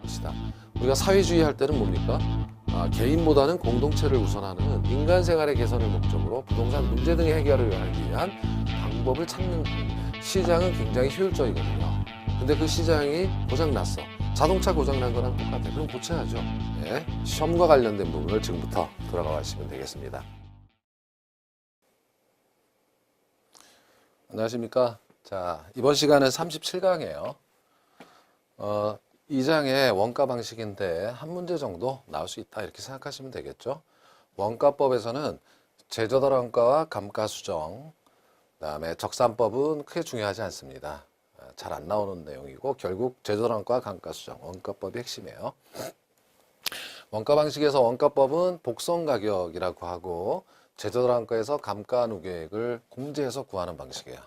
것이다. 우리가 사회주의 할 때는 뭡니까? 개인보다는 공동체를 우선하는 인간 생활의 개선을 목적으로 부동산 문제 등의 해결을 하기 위한 방법을 찾는 시장은 굉장히 효율적이거든요. 근데 그 시장이 고장났어. 자동차 고장난 거랑 똑같아. 그럼 고쳐야죠. 네, 시험과 관련된 부분을 지금부터 돌아가 보시면 되겠습니다. 안녕하십니까. 자, 이번 시간은 37강이에요. 2장의 원가 방식인데 한 문제 정도 나올 수 있다 이렇게 생각하시면 되겠죠. 원가법에서는 제조달원가와 감가수정, 그다음에 적산법은 크게 중요하지 않습니다. 잘 안 나오는 내용이고 결국 제조달원가, 감가수정, 원가법이 핵심이에요. 원가 방식에서 원가법은 복선가격이라고 하고 제조달원가에서 감가누계액을 공제해서 구하는 방식이에요.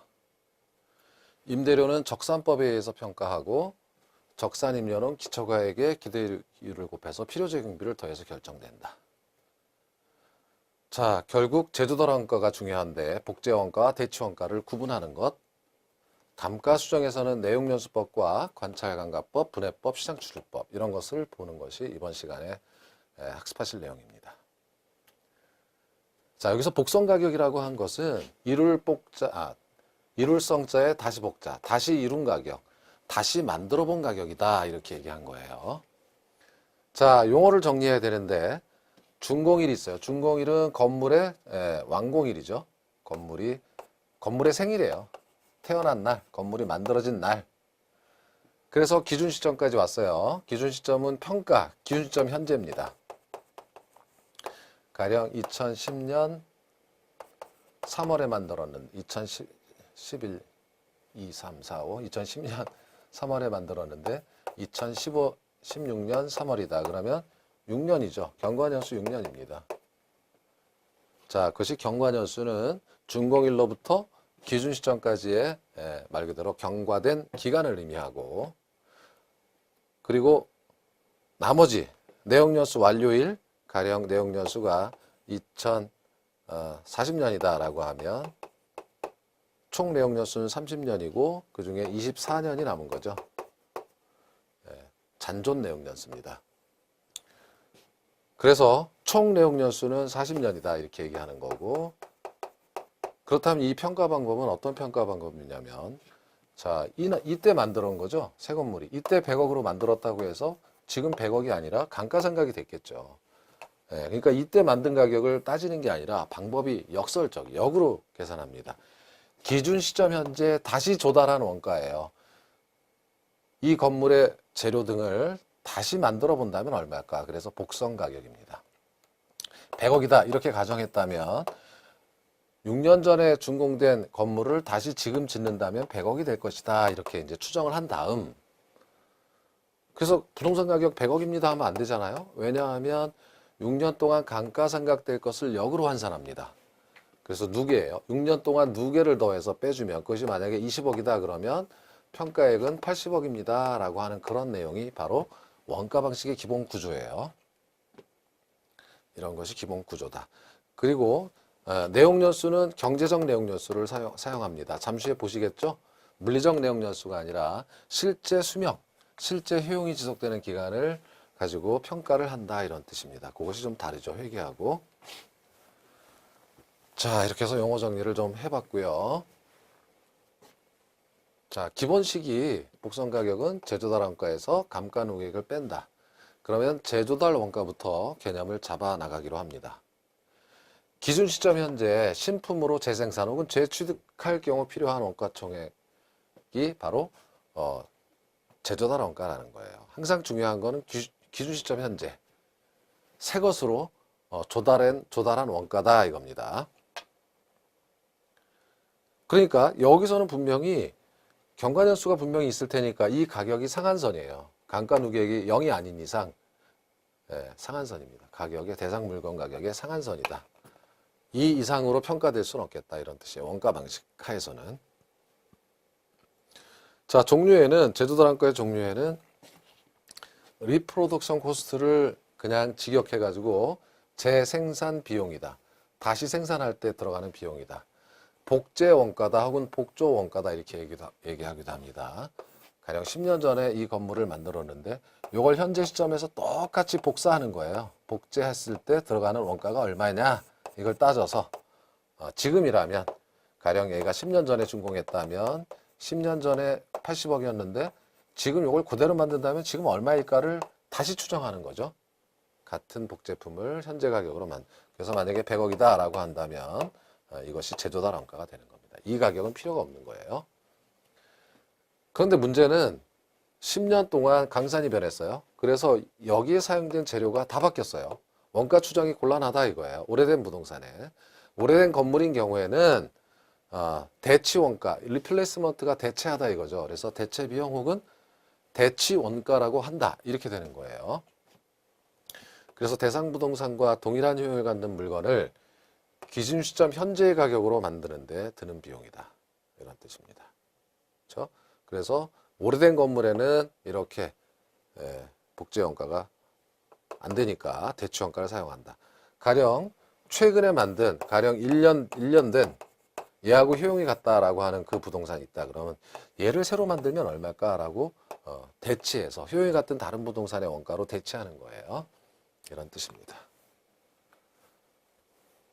임대료는 적산법에 의해서 평가하고 적산임료는 기초가액에 기대율을 곱해서 필요적용비를 더해서 결정된다. 자, 결국 제조달원가가 중요한데 복제원가와 대치원가를 구분하는 것. 감가수정에서는 내용연수법과 관찰감가법, 분해법, 시장추출법 이런 것을 보는 것이 이번 시간에 학습하실 내용입니다. 자, 여기서 복선가격이라고 한 것은 이룰성자의 다시 복자, 다시 이룬 가격, 다시 만들어 본 가격이다 이렇게 얘기한 거예요. 자, 용어를 정리해야 되는데 준공일이 있어요. 준공일은 건물의 완공일이죠. 건물의 생일이에요. 태어난 날, 건물이 만들어진 날. 그래서 기준 시점까지 왔어요. 기준 시점은 평가, 기준 시점 현재입니다. 가령 2010년 3월에 만들었는 2011, 2, 3, 4, 5, 2010년 3월에 만들었는데 2015, 16년 3월이다. 그러면 6년이죠. 경과년수 6년입니다. 자, 그것이 경과년수는 준공일로부터 기준 시점까지의 말 그대로 경과된 기간을 의미하고 그리고 나머지 내용연수 완료일 가령 내용연수가 2040년이다 라고 하면 총 내용연수는 30년이고 그 중에 24년이 남은 거죠. 잔존 내용연수입니다. 그래서 총 내용연수는 40년이다 이렇게 얘기하는 거고 그렇다면 이 평가 방법은 어떤 평가 방법이냐면 자, 이때 만들어 온 거죠. 새 건물이. 이때 100억으로 만들었다고 해서 지금 100억이 아니라 감가상각이 됐겠죠. 그러니까 이때 만든 가격을 따지는 게 아니라 방법이 역으로 계산합니다. 기준 시점 현재 다시 조달한 원가예요. 이 건물의 재료 등을 다시 만들어 본다면 얼마일까? 그래서 복선 가격입니다. 100억이다 이렇게 가정했다면 6년 전에 준공된 건물을 다시 지금 짓는다면 100억이 될 것이다 이렇게 이제 추정을 한 다음 그래서 부동산 가격 100억입니다 하면 안 되잖아요. 왜냐하면 6년 동안 감가상각될 것을 역으로 환산합니다. 그래서 누계예요. 6년 동안 누계를 더해서 빼주면 그것이 만약에 20억이다 그러면 평가액은 80억입니다 라고 하는 그런 내용이 바로 원가 방식의 기본 구조예요. 이런 것이 기본 구조다. 그리고 내용연수는 경제적 내용연수를 사용합니다. 잠시 후에 보시겠죠? 물리적 내용연수가 아니라 실제 수명, 실제 효용이 지속되는 기간을 가지고 평가를 한다 이런 뜻입니다. 그것이 좀 다르죠. 회계하고. 자, 이렇게 해서 용어 정리를 좀 해봤고요. 자, 기본식이 복선 가격은 제조달 원가에서 감가누계액을 뺀다. 그러면 제조달 원가부터 개념을 잡아 나가기로 합니다. 기준 시점 현재 신품으로 재생산 혹은 재취득할 경우 필요한 원가 총액이 바로 제조달 원가라는 거예요. 항상 중요한 거는 기준 시점 현재 새 것으로 조달한 원가다 이겁니다. 그러니까 여기서는 분명히 경과년수가 분명히 있을 테니까 이 가격이 상한선이에요. 감가누계액이 0이 아닌 이상 상한선입니다. 가격의 대상 물건 가격의 상한선이다. 이 이상으로 평가될 수는 없겠다 이런 뜻이에요. 원가 방식 하에서는. 자, 종류에는 제조달 원가의 종류에는 리프로덕션 코스트를 그냥 직역해가지고 재생산 비용이다. 다시 생산할 때 들어가는 비용이다. 복제 원가다 혹은 복조 원가다 이렇게 얘기하기도 합니다. 가령 10년 전에 이 건물을 만들었는데 이걸 현재 시점에서 똑같이 복사하는 거예요. 복제했을 때 들어가는 원가가 얼마냐 이걸 따져서 지금이라면 가령 얘가 10년 전에 준공했다면 10년 전에 80억이었는데 지금 이걸 그대로 만든다면 지금 얼마일까를 다시 추정하는 거죠. 같은 복제품을 현재 가격으로 그래서 만약에 100억이다 라고 한다면 이것이 제조달 원가가 되는 겁니다. 이 가격은 필요가 없는 거예요. 그런데 문제는 10년 동안 강산이 변했어요. 그래서 여기에 사용된 재료가 다 바뀌었어요. 원가 추정이 곤란하다 이거예요. 오래된 부동산에. 오래된 건물인 경우에는 대치 원가, 리플레이스먼트가 대체하다 이거죠. 그래서 대체 비용 혹은 대치 원가라고 한다. 이렇게 되는 거예요. 그래서 대상 부동산과 동일한 효용을 갖는 물건을 기준 시점 현재의 가격으로 만드는데 드는 비용이다. 이런 뜻입니다. 그렇죠? 그래서 오래된 건물에는 이렇게 복제 원가가 안 되니까 대치 원가를 사용한다. 가령 최근에 만든 가령 1년 된 얘하고 효용이 같다라고 하는 그 부동산이 있다. 그러면 얘를 새로 만들면 얼마일까라고 대치해서 효용이 같은 다른 부동산의 원가로 대치하는 거예요. 이런 뜻입니다.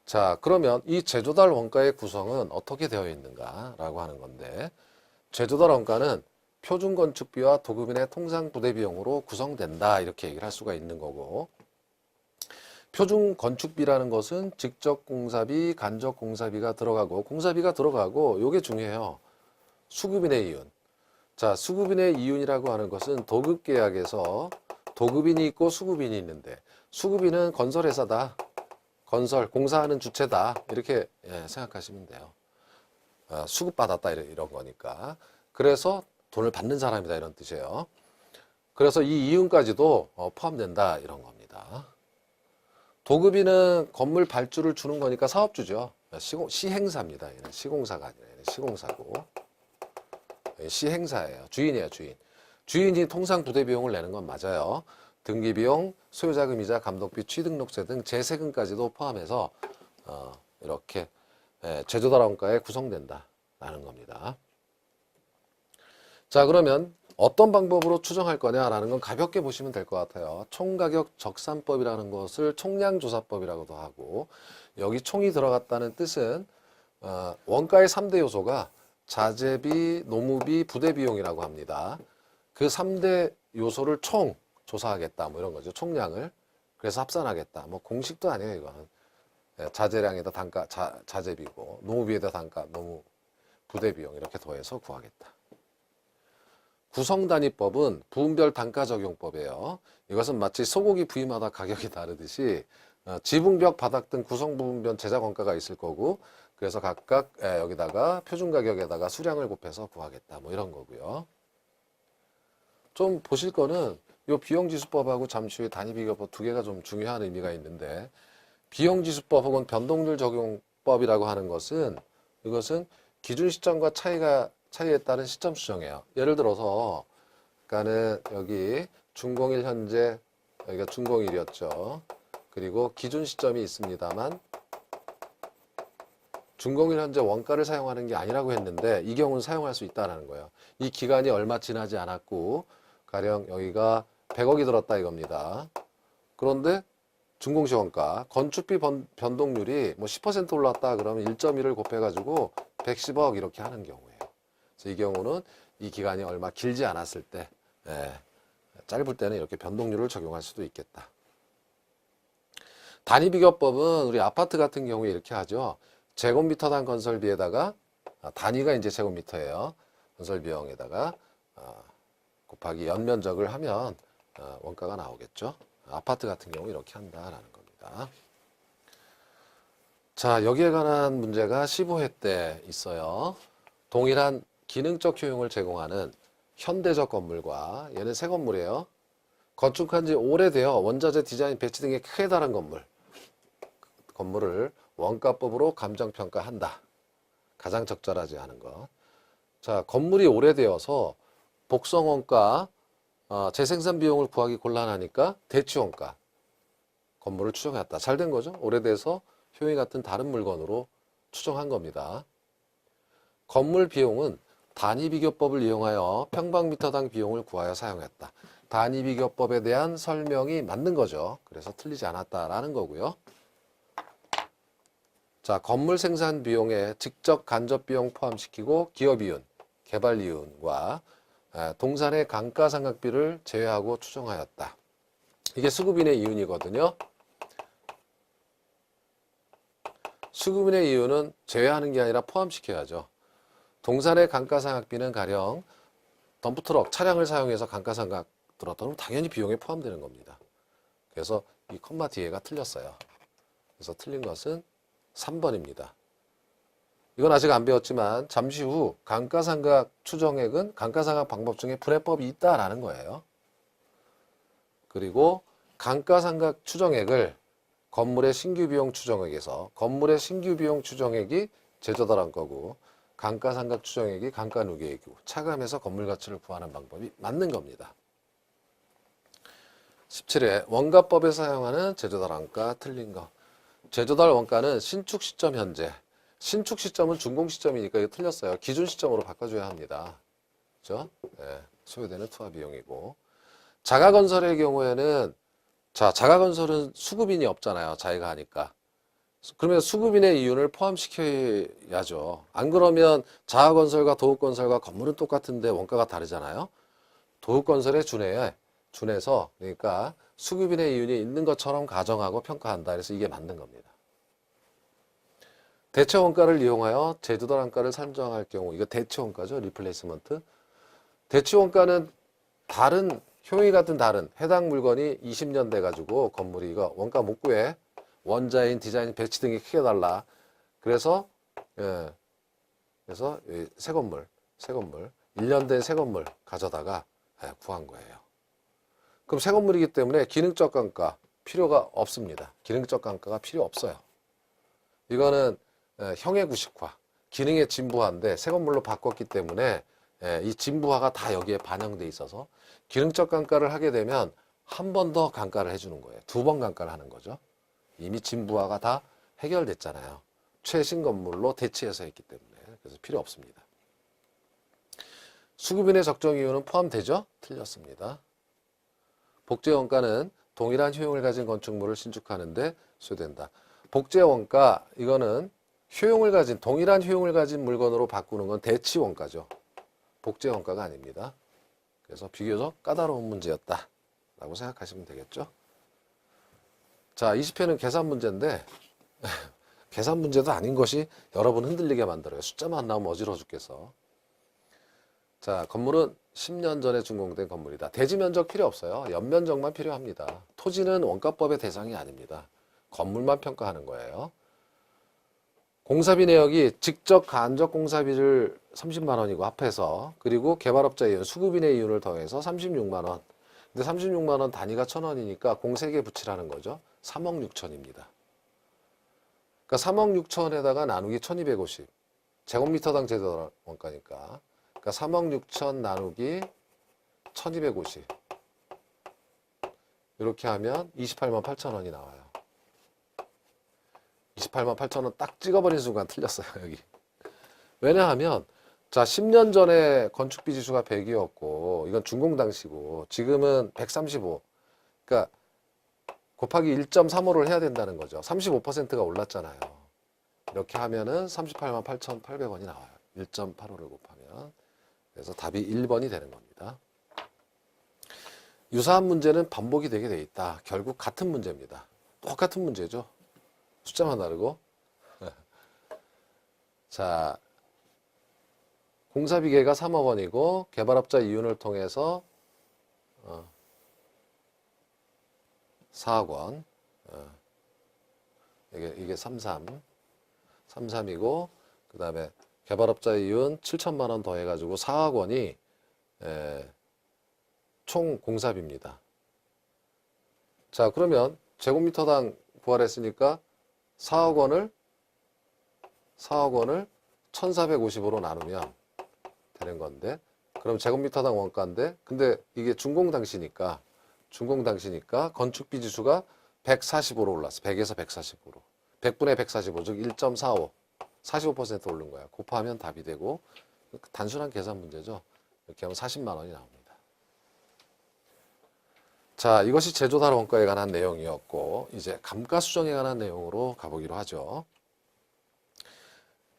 자, 그러면 이 제조달 원가의 구성은 어떻게 되어 있는가라고 하는 건데 제조달 원가는 표준 건축비와 도급인의 통상 부대 비용으로 구성된다 이렇게 얘기를 할 수가 있는 거고 표준 건축비라는 것은 직접 공사비, 간접 공사비가 들어가고 요게 중요해요. 수급인의 이윤. 자, 수급인의 이윤이라고 하는 것은 도급 계약에서 도급인이 있고 수급인이 있는데 수급인은 건설회사다. 공사하는 주체다. 이렇게 생각하시면 돼요. 수급받았다 이런 거니까. 그래서 돈을 받는 사람이다 이런 뜻이에요. 그래서 이 이윤까지도 포함된다 이런 겁니다. 도급인은 건물 발주를 주는 거니까 사업주죠. 시행사입니다. 얘는 시공사가 아니라 얘는 시공사고 시행사예요. 주인이에요. 주인이 통상 부대 비용을 내는 건 맞아요. 등기비용, 소유자금이자 감독비, 취등록세 등 재세금까지도 포함해서 이렇게 제조달 원가에 구성된다라는 겁니다. 자, 그러면 어떤 방법으로 추정할 거냐라는 건 가볍게 보시면 될 것 같아요. 총가격 적산법이라는 것을 총량조사법이라고도 하고 여기 총이 들어갔다는 뜻은 원가의 3대 요소가 자재비, 노무비, 부대비용이라고 합니다. 그 3대 요소를 총 조사하겠다 뭐 이런 거죠. 총량을. 그래서 합산하겠다. 뭐 공식도 아니에요 이건. 자재량에다 단가 자재비고 노무비에다 단가 노무 부대비용 이렇게 더해서 구하겠다. 구성단위법은 부분별 단가적용법이에요. 이것은 마치 소고기 부위마다 가격이 다르듯이 지붕, 벽, 바닥 등 구성 부분별 제작 원가가 있을 거고 그래서 각각 여기다가 표준가격에다가 수량을 곱해서 구하겠다. 뭐 이런 거고요. 좀 보실 거는 이 비용지수법하고 잠시 후에 단위비교법 두 개가 좀 중요한 의미가 있는데 비용지수법 혹은 변동률 적용법이라고 하는 것은 이것은 기준 시점과 차이에 따른 시점 수정이에요. 예를 들어서 그러니까는 여기 준공일 현재 여기가 준공일이었죠. 그리고 기준 시점이 있습니다만 준공일 현재 원가를 사용하는 게 아니라고 했는데 이 경우는 사용할 수 있다는 거예요. 이 기간이 얼마 지나지 않았고 가령 여기가 100억이 들었다 이겁니다. 그런데 준공시 원가 건축비 변동률이 뭐 10% 올랐다 그러면 1.1을 곱해가지고 110억 이렇게 하는 경우예요. 그래서 이 경우는 이 기간이 얼마 길지 않았을 때 짧을 때는 이렇게 변동률을 적용할 수도 있겠다. 단위비교법은 우리 아파트 같은 경우에 이렇게 하죠. 제곱미터당 건설비에다가 단위가 이제 제곱미터예요. 건설비용에다가 곱하기 연면적을 하면 원가가 나오겠죠. 아파트 같은 경우 이렇게 한다라는 겁니다. 자, 여기에 관한 문제가 15회 때 있어요. 동일한 기능적 효용을 제공하는 현대적 건물과 얘는 새 건물이에요. 건축한 지 오래되어 원자재 디자인 배치 등에 크게 다른 건물을 원가법으로 감정평가한다. 가장 적절하지 않은 것. 자, 건물이 오래되어서 복성원가, 재생산 비용을 구하기 곤란하니까 대치원가 건물을 추정했다. 잘 된 거죠? 오래돼서 효용이 같은 다른 물건으로 추정한 겁니다. 건물 비용은 단위 비교법을 이용하여 평방미터당 비용을 구하여 사용했다. 단위 비교법에 대한 설명이 맞는 거죠. 그래서 틀리지 않았다라는 거고요. 자, 건물 생산 비용에 직접 간접 비용 포함시키고 기업 이윤, 개발 이윤과 동산의 감가상각비를 제외하고 추정하였다. 이게 수급인의 이윤이거든요. 수급인의 이윤은 제외하는 게 아니라 포함시켜야죠. 동산의 감가상각비는 가령 덤프트럭 차량을 사용해서 감가상각 들었다면 당연히 비용에 포함되는 겁니다. 그래서 이 컴마 뒤에가 틀렸어요. 그래서 틀린 것은 3번입니다. 이건 아직 안 배웠지만 잠시 후 감가상각 추정액은 감가상각 방법 중에 분해법이 있다라는 거예요. 그리고 감가상각 추정액을 건물의 신규 비용 추정액에서 건물의 신규 비용 추정액이 제조달한 거고 감가상각 추정액이 감가 누계액이고 차감해서 건물 가치를 구하는 방법이 맞는 겁니다. 17회 원가법에 사용하는 제조달 원가 틀린 거. 제조달 원가는 신축 시점 현재. 신축 시점은 준공 시점이니까 이거 틀렸어요. 기준 시점으로 바꿔줘야 합니다. 그렇죠? 네, 소요되는 투하 비용이고. 자가건설의 경우에는 자, 자가건설은 수급인이 없잖아요. 자기가 하니까. 그러면 수급인의 이윤을 포함시켜야죠. 안 그러면 자가건설과 도급건설과 건물은 똑같은데 원가가 다르잖아요. 도급건설에 준해서 그러니까 수급인의 이윤이 있는 것처럼 가정하고 평가한다. 그래서 이게 맞는 겁니다. 대체원가를 이용하여 제조달 원가를 산정할 경우 이거 대체원가죠. 리플레이스먼트. 대체원가는 다른 효용이 같은 다른 해당 물건이 20년 돼가지고 건물이 이거 원가 못 구해. 원자인, 디자인, 배치 등이 크게 달라. 그래서 새 건물 1년 된 새 건물 가져다가 구한 거예요. 그럼 새 건물이기 때문에 기능적 감가 필요가 없습니다. 기능적 감가가 필요 없어요. 이거는 형의 구식화, 기능의 진부화인데 새 건물로 바꿨기 때문에 이 진부화가 다 여기에 반영돼 있어서 기능적 감가를 하게 되면 한 번 더 감가를 해주는 거예요. 2번 감가를 하는 거죠. 이미 진부화가 다 해결됐잖아요. 최신 건물로 대체해서 했기 때문에. 그래서 필요 없습니다. 수급인의 적정 이유는 포함되죠? 틀렸습니다. 복제원가는 동일한 효용을 가진 건축물을 신축하는데 소요된다. 복제원가 이거는 효용을 가진 동일한 효용을 가진 물건으로 바꾸는 건 대치원가죠. 복제원가가 아닙니다. 그래서 비교적 까다로운 문제였다 라고 생각하시면 되겠죠. 자, 20회는 계산 문제인데 계산 문제도 아닌 것이 여러분 흔들리게 만들어요. 숫자만 나오면 어지러워 죽겠어. 자, 건물은 10년 전에 준공된 건물이다. 대지 면적 필요 없어요. 연면적만 필요합니다. 토지는 원가법의 대상이 아닙니다. 건물만 평가하는 거예요. 공사비 내역이 직접 간접 공사비를 30만 원이고 합해서 그리고 개발업자 이윤, 수급인의 이윤을 더해서 36만 원. 근데 36만 원 단위가 1,000원이니까 공 3개 붙이라는 거죠. 3억 6천입니다. 그러니까 3억 6천에다가 나누기 1250. 제곱미터당 제조 원가니까. 그러니까 3억 6천 나누기 1250. 이렇게 하면 28만 8천 원이 나와요. 28만 8천 원 딱 찍어버린 순간 틀렸어요, 여기. 왜냐하면, 자, 10년 전에 건축비 지수가 100이었고, 이건 준공 당시고, 지금은 135. 그러니까, 곱하기 1.35를 해야 된다는 거죠. 35%가 올랐잖아요. 이렇게 하면은 38만 8,800원이 나와요. 1.85를 곱하면. 그래서 답이 1번이 되는 겁니다. 유사한 문제는 반복이 되게 돼 있다. 결국 같은 문제입니다. 똑같은 문제죠. 숫자만 다르고. 자, 공사비계가 3억 원이고 개발업자 이윤을 통해서 4억 원. 이게 33이고 그 다음에 개발업자 이윤 7천만 원 더해가지고 4억 원이 총 공사비입니다. 자, 그러면 제곱미터당 부활했으니까 4억 원을 1450으로 나누면 되는 건데, 그럼 제곱미터당 원가인데, 근데 이게 준공 당시니까 건축비 지수가 145로 올랐어. 100에서 145로. 100분의 145, 즉 1.45. 45% 오른 거야. 곱하면 답이 되고, 단순한 계산 문제죠. 이렇게 하면 40만 원이 나옵니다. 자, 이것이 제조달 원가에 관한 내용이었고, 이제 감가수정에 관한 내용으로 가보기로 하죠.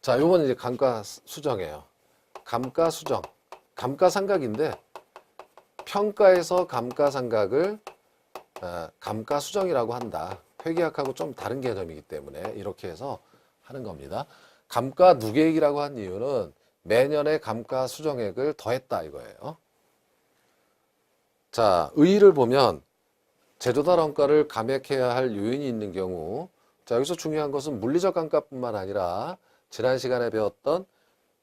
자, 요건 이제 감가수정이에요. 감가수정, 감가상각인데 평가에서 감가상각을 감가수정이라고 한다. 회계학하고 좀 다른 개념이기 때문에 이렇게 해서 하는 겁니다. 감가 누계액이라고 한 이유는 매년의 감가수정액을 더했다 이거예요. 자, 의의를 보면 제조달 원가를 감액해야 할 요인이 있는 경우, 자, 여기서 중요한 것은 물리적 감가뿐만 아니라 지난 시간에 배웠던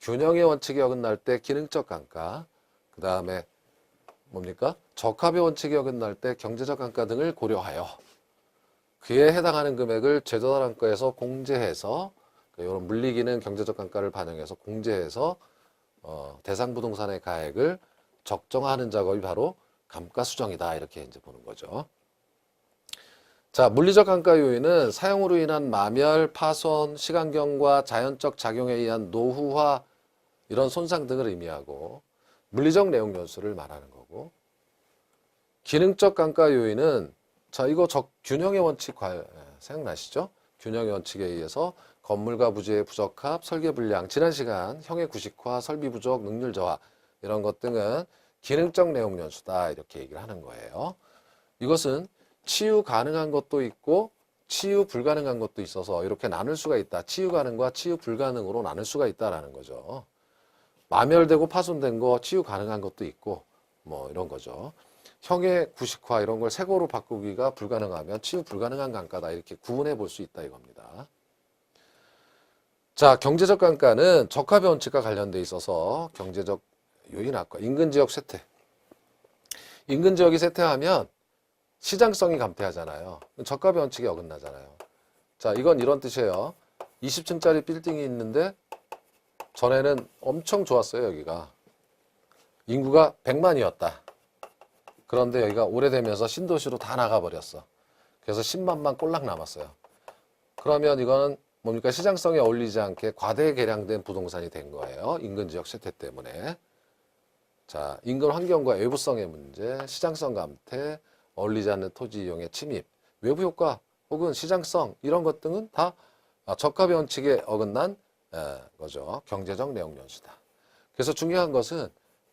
균형의 원칙이 어긋날 때 기능적 감가, 그 다음에 뭡니까? 적합의 원칙이 어긋날 때 경제적 감가 등을 고려하여 그에 해당하는 금액을 제조달 원가에서 공제해서 이런 물리기능 경제적 감가를 반영해서 공제해서 대상 부동산의 가액을 적정하는 작업이 바로 감가수정이다 이렇게 이제 보는 거죠. 자, 물리적 감가 요인은 사용으로 인한 마멸, 파손, 시간경과 자연적 작용에 의한 노후화 이런 손상 등을 의미하고 물리적 내용 연수를 말하는 거고, 기능적 감가 요인은 자, 이거 균형의 원칙 생각나시죠? 균형의 원칙에 의해서 건물과 부지의 부적합, 설계 불량, 지난 시간 형의 구식화, 설비 부족, 능률 저하 이런 것 등은 기능적 내용 연수다 이렇게 얘기를 하는 거예요. 이것은 치유 가능한 것도 있고 치유 불가능한 것도 있어서 이렇게 나눌 수가 있다. 치유 가능과 치유 불가능으로 나눌 수가 있다라는 거죠. 마멸되고 파손된 거 치유 가능한 것도 있고 뭐 이런 거죠. 형의 구식화 이런 걸 새거로 바꾸기가 불가능하면 치유 불가능한 감가다 이렇게 구분해 볼 수 있다 이겁니다. 자, 경제적 감가는 적합의 원칙과 관련돼 있어서 경제적 요인 아까 인근지역 쇠퇴. 인근지역이 쇠퇴하면 시장성이 감퇴하잖아요. 적합의 원칙이 어긋나잖아요. 자, 이건 이런 뜻이에요. 20층짜리 빌딩이 있는데 전에는 엄청 좋았어요. 여기가 인구가 100만이었다. 그런데 여기가 오래되면서 신도시로 다 나가버렸어. 그래서 10만만 꼴랑 남았어요. 그러면 이거는 뭡니까? 시장성에 어울리지 않게 과대 개량된 부동산이 된 거예요. 인근지역 쇠퇴 때문에. 자, 인근 환경과 외부성의 문제, 시장성 감퇴, 어울리지 않는 토지 이용의 침입, 외부 효과 혹은 시장성 이런 것 등은 다 적합의 원칙에 어긋난 거죠. 경제적 내용 연수다. 그래서 중요한 것은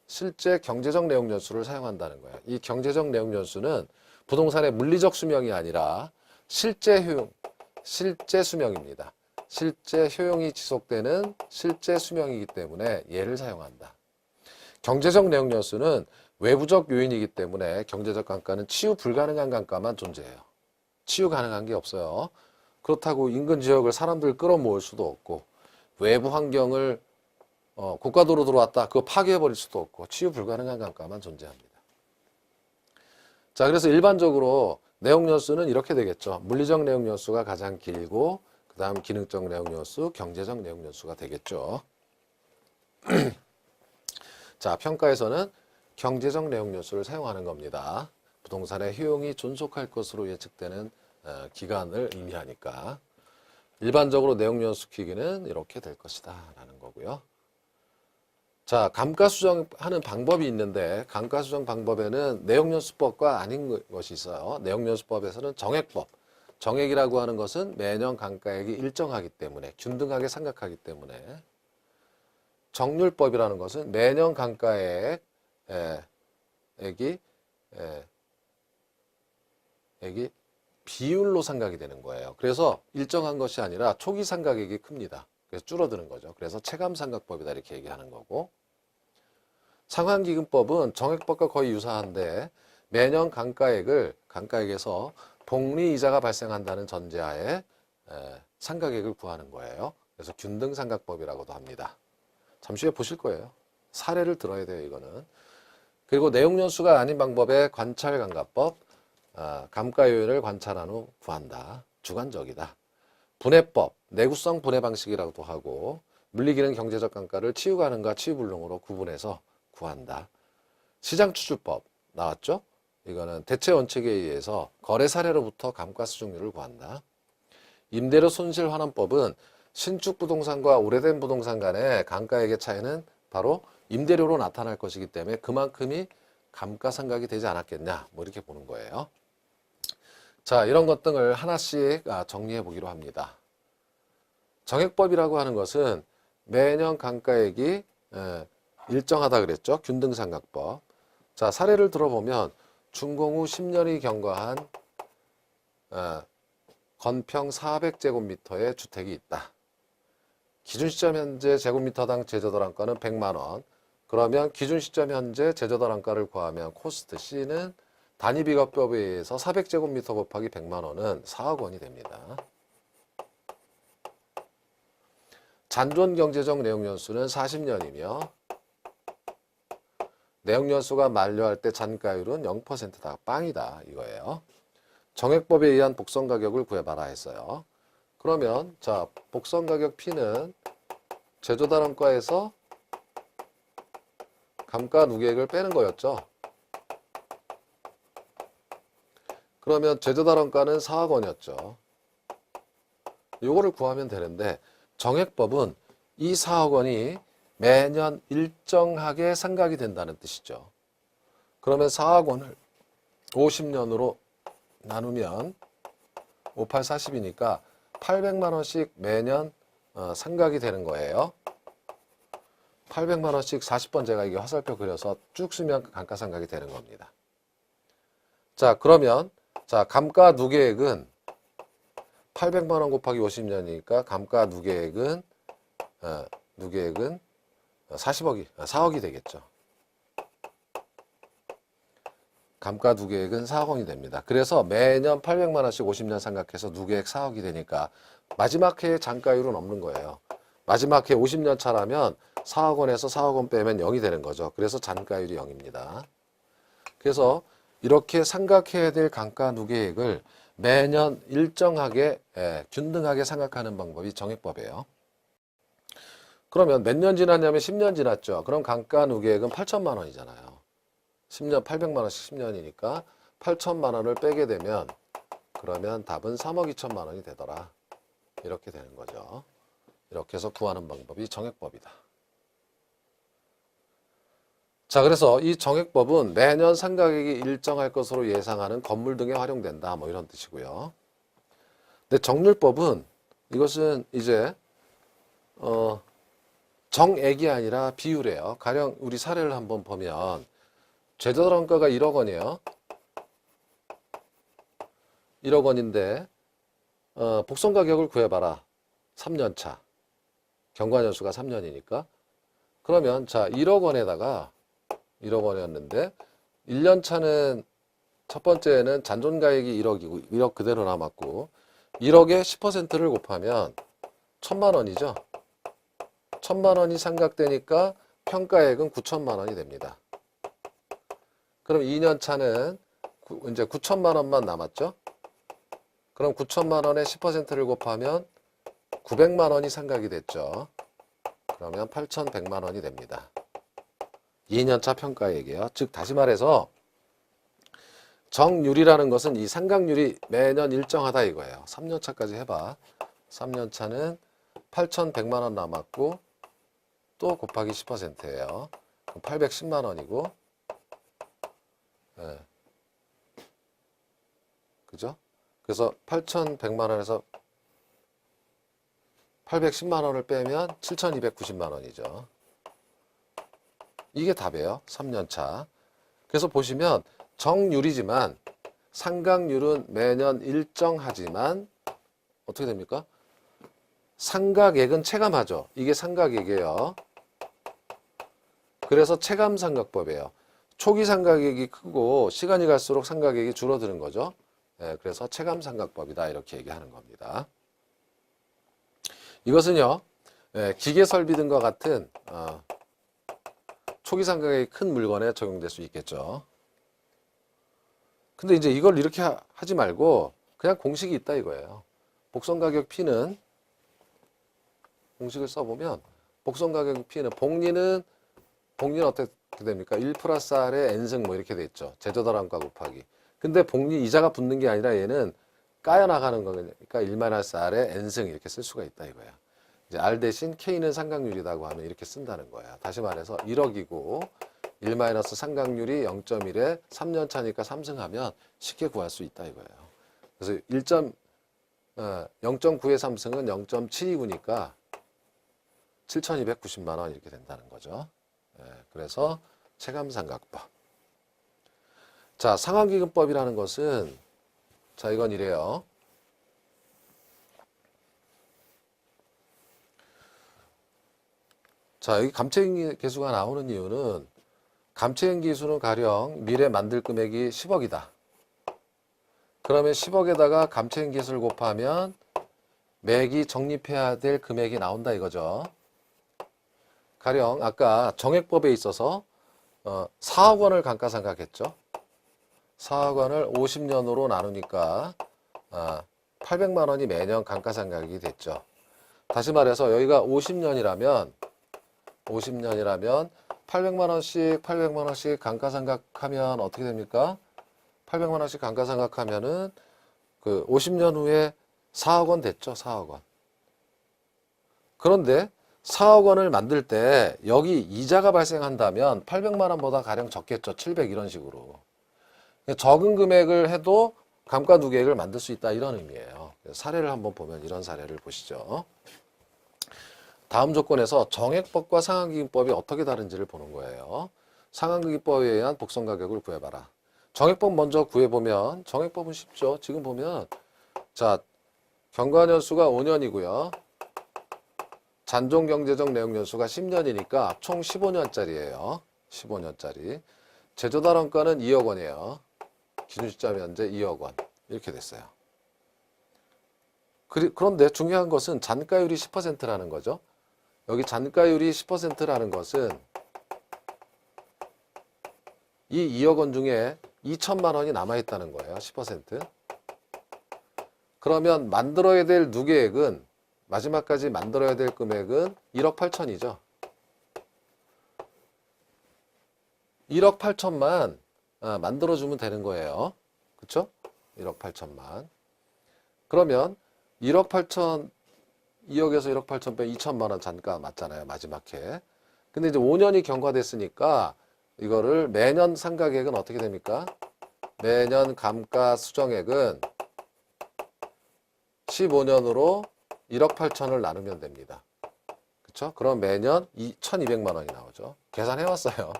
실제 경제적 내용 연수를 사용한다는 거예요. 이 경제적 내용 연수는 부동산의 물리적 수명이 아니라 실제 효용, 실제 수명입니다. 실제 효용이 지속되는 실제 수명이기 때문에 얘를 사용한다. 경제적 내용 연수는 외부적 요인이기 때문에 경제적 감가는 치유 불가능한 감가만 존재해요. 치유 가능한 게 없어요. 그렇다고 인근 지역을 사람들 끌어모을 수도 없고 외부 환경을 고가도로 들어왔다 그거 파괴해버릴 수도 없고 치유 불가능한 감가만 존재합니다. 자, 그래서 일반적으로 내용 연수는 이렇게 되겠죠. 물리적 내용 연수가 가장 길고 그 다음 기능적 내용 연수, 경제적 내용 연수가 되겠죠. 자, 평가에서는 경제적 내용 연수를 사용하는 겁니다. 부동산의 효용이 존속할 것으로 예측되는 기간을 의미하니까 일반적으로 내용 연수 기기는 이렇게 될 것이다 라는 거고요. 자, 감가수정하는 방법이 있는데 감가수정 방법에는 내용연수법과 아닌 것이 있어요. 내용연수법에서는 정액법, 정액이라고 하는 것은 매년 감가액이 일정하기 때문에 균등하게 생각하기 때문에, 정률법이라는 것은 매년 감가액이 비율로 생각이 되는 거예요. 그래서 일정한 것이 아니라 초기 생각액이 큽니다. 그래서 줄어드는 거죠. 그래서 체감상각법이다 이렇게 얘기하는 거고, 상환기금법은 정액법과 거의 유사한데 매년 감가액에서 복리이자가 발생한다는 전제하에 상각액을 구하는 거예요. 그래서 균등상각법이라고도 합니다. 잠시 후에 보실 거예요. 사례를 들어야 돼요, 이거는. 그리고 내용연수가 아닌 방법의 관찰감가법, 감가요인을 관찰한 후 구한다. 주관적이다. 분해법, 내구성 분해 방식이라고도 하고, 물리기능 경제적 감가를 치유가능과 치유불능으로 구분해서 구한다. 시장추출법 나왔죠? 이거는 대체 원칙에 의해서 거래 사례로부터 감가수익률을 구한다. 임대료 손실환원법은 신축 부동산과 오래된 부동산 간의 감가액의 차이는 바로 임대료로 나타날 것이기 때문에 그만큼이 감가상각이 되지 않았겠냐, 뭐 이렇게 보는 거예요. 자, 이런 것 등을 하나씩 정리해 보기로 합니다. 정액법이라고 하는 것은 매년 감가액이 일정하다 그랬죠. 균등상각법. 자, 사례를 들어보면 준공 후 10년이 경과한 건평 400제곱미터의 주택이 있다. 기준 시점 현재 제곱미터당 제조도량가는 100만 원. 그러면 기준 시점 현재 제조도량가를 구하면 코스트 C는 단위비과법에 의해서 400제곱미터 곱하기 100만 원은 4억 원이 됩니다. 잔존 경제적 내용연수는 40년이며 내용연수가 만료할 때 잔가율은 0%다. 빵이다. 이거예요. 정액법에 의한 복선가격을 구해봐라 했어요. 그러면 자, 복선가격 P는 제조다량가에서 감가 누계액을 빼는 거였죠. 그러면 제조다량가는 4억 원이었죠. 요거를 구하면 되는데 정액법은 이 4억 원이 매년 일정하게 상각이 된다는 뜻이죠. 그러면 4억 원을 50년으로 나누면 5, 8, 40이니까 800만 원씩 매년 상각이 되는 거예요. 800만 원씩 40번 제가 이게 화살표 그려서 쭉 쓰면 감가상각이 되는 겁니다. 자, 그러면 자, 감가 누계액은 800만 원 곱하기 50년이니까 감가 누계액은 4억이 되겠죠. 감가 누계액은 4억 원이 됩니다. 그래서 매년 800만 원씩 50년 상각해서 누계액 4억이 되니까 마지막 해의 잔가율은 없는 거예요. 마지막 해 50년 차라면 4억 원에서 4억 원 빼면 0이 되는 거죠. 그래서 잔가율이 0입니다. 그래서 이렇게 상각해야 될 감가 누계액을 매년 일정하게 균등하게 상각하는 방법이 정액법이에요. 그러면 몇 년 지났냐면 10년 지났죠. 그럼 감가 누계액은 8천만 원이잖아요. 10년 800만 원씩 10년이니까 8천만 원을 빼게 되면 그러면 답은 3억 2천만 원이 되더라. 이렇게 되는 거죠. 이렇게 해서 구하는 방법이 정액법이다. 자, 그래서 이 정액법은 매년 상가격이 일정할 것으로 예상하는 건물 등에 활용된다. 뭐 이런 뜻이고요. 근데 정률법은 이것은 이제 정액이 아니라 비율이에요. 가령 우리 사례를 한번 보면 제조단가가 1억 원이에요. 1억 원인데 복선 가격을 구해봐라. 3년 차. 경과연수가 3년이니까. 그러면 자 1억 원에다가 1억 원이었는데 1년 차는 첫 번째는 잔존가액이 1억이고 1억 그대로 남았고 1억에 10%를 곱하면 1,000만 원이죠. 1,000만 원이 상각되니까 평가액은 9천만 원이 됩니다. 그럼 2년 차는 이제 9천만 원만 남았죠. 그럼 9천만 원에 10%를 곱하면 900만 원이 상각이 됐죠. 그러면 8,100만 원이 됩니다. 2년차 평가액이에요. 즉 다시 말해서 정률이라는 것은 이 상각률이 매년 일정하다 이거예요. 3년차까지 해봐. 3년차는 8,100만 원 남았고 또 곱하기 10%예요. 그럼 810만 원이고 네. 그죠? 그래서 8,100만 원에서 810만 원을 빼면 7,290만 원이죠. 이게 답이에요. 3년차. 그래서 보시면 정률이지만 상각률은 매년 일정하지만 어떻게 됩니까? 상각액은 체감하죠. 이게 상각액이에요. 그래서 체감상각법이에요. 초기 상각액이 크고 시간이 갈수록 상각액이 줄어드는 거죠. 그래서 체감상각법이다 이렇게 얘기하는 겁니다. 이것은요. 기계 설비 등과 같은 초기 상각액이 큰 물건에 적용될 수 있겠죠. 근데 이제 이걸 이렇게 하지 말고 그냥 공식이 있다 이거예요. 복선가격 P는 공식을 써보면 복선가격 P는 복리는 어떻게 됩니까? 1 플러스 R에 N승 뭐 이렇게 돼 있죠. 제조다람가 곱하기. 근데 복리 이자가 붙는 게 아니라 얘는 까여 나가는 거니까 1 마이너스 R에 N승 이렇게 쓸 수가 있다 이거야. 이제 R 대신 K는 상각률이라고 하면 이렇게 쓴다는 거야. 다시 말해서 1억이고 1 상각률이 0.1에 3년 차니까 3승하면 쉽게 구할 수 있다 이거예요. 그래서 0.9의 3승은 0.729니까 7,290만 원 이렇게 된다는 거죠. 그래서 체감상각법. 자, 상환기금법이라는 것은 자, 이건 이래요. 자, 여기 감채인 계수가 나오는 이유는 감채인 기수는 가령 미래 만들 금액이 10억이다. 그러면 10억에다가 감채인 기수를 곱하면 매기 적립해야 될 금액이 나온다 이거죠. 가령 아까 정액법에 있어서 4억 원을 감가상각했죠. 4억 원을 50년으로 나누니까 800만 원이 매년 감가상각이 됐죠. 다시 말해서 여기가 50년이라면 800만 원씩 감가상각하면 어떻게 됩니까? 800만 원씩 감가상각하면은 그 50년 후에 4억 원 됐죠. 4억 원. 그런데 4억 원을 만들 때 여기 이자가 발생한다면 800만 원보다 가령 적겠죠. 700 이런 식으로. 적은 금액을 해도 감가누계액을 만들 수 있다 이런 의미예요. 사례를 한번 보면 이런 사례를 보시죠. 다음 조건에서 정액법과 상환기금법이 어떻게 다른지를 보는 거예요. 상환기금법에 의한 복선가격을 구해봐라. 정액법 먼저 구해보면 정액법은 쉽죠. 지금 보면 자 경과년수가 5년이고요. 잔존경제적 내용연수가 10년이니까 총 15년짜리예요. 15년짜리. 제조단원가는 2억 원이에요. 기준시점 현재 2억 원. 이렇게 됐어요. 그런데 중요한 것은 잔가율이 10%라는 거죠. 여기 잔가율이 10%라는 것은 이 2억 원 중에 2천만 원이 남아있다는 거예요. 10%. 그러면 만들어야 될 누계액은 마지막까지 만들어야 될 금액은 1억 8천이죠. 1억 8천만 만들어주면 되는 거예요. 그쵸? 1억 8천만. 그러면 1억 8천 2억에서 1억 8천 빼 2천만 원 잔가 맞잖아요. 마지막 해. 근데 이제 5년이 경과됐으니까 이거를 매년 상각액은 어떻게 됩니까? 매년 감가 수정액은 15년으로 1억 8천을 나누면 됩니다. 그쵸? 그럼 매년 1,200만 원이 나오죠. 계산해왔어요.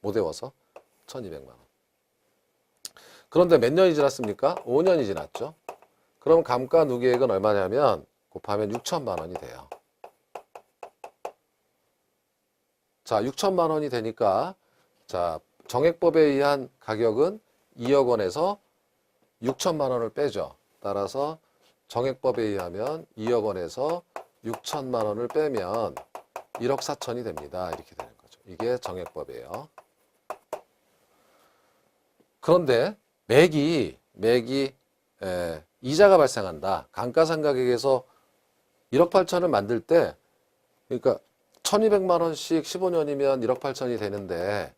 못 외워서 1,200만 원. 그런데 몇 년이 지났습니까? 5년이 지났죠. 그럼 감가 누계액은 얼마냐면 곱하면 6천만 원이 돼요. 자, 6천만 원이 되니까 자, 정액법에 의한 가격은 2억 원에서 6천만 원을 빼죠. 따라서 정액법에 의하면 2억 원에서 6천만 원을 빼면 1억 4천이 됩니다. 이렇게 되는 거죠. 이게 정액법이에요. 그런데 매기 이자가 발생한다. 감가상각액에서 1억 8천을 만들 때 그러니까 1200만 원씩 15년이면 1억 8천이 되는데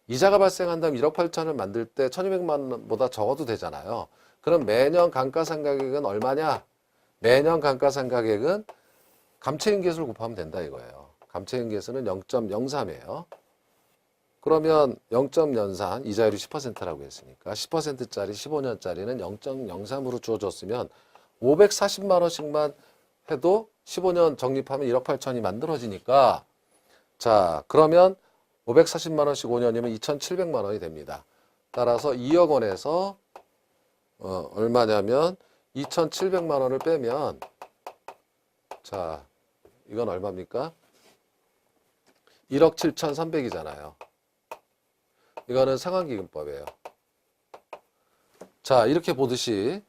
이자가 발생한다면 1억 8천을 만들 때 1200만 원보다 적어도 되잖아요. 그럼 매년 감가상각액은 얼마냐? 매년 감가상각액은 감채인계수를 곱하면 된다 이거예요. 감채인계수는 0.03이에요. 그러면 0.03 이자율이 10%라고 했으니까 10%짜리 15년짜리는 0.03으로 주어졌으면 540만 원씩만 해도 15년 적립하면 1억 8천이 만들어지니까 자 그러면 540만 원씩 5년이면 2,700만 원이 됩니다. 따라서 2억 원에서 얼마냐면 2,700만 원을 빼면 자 이건 얼마입니까? 1억 7,300이잖아요. 이거는 상환기금법이에요. 자 이렇게 보듯이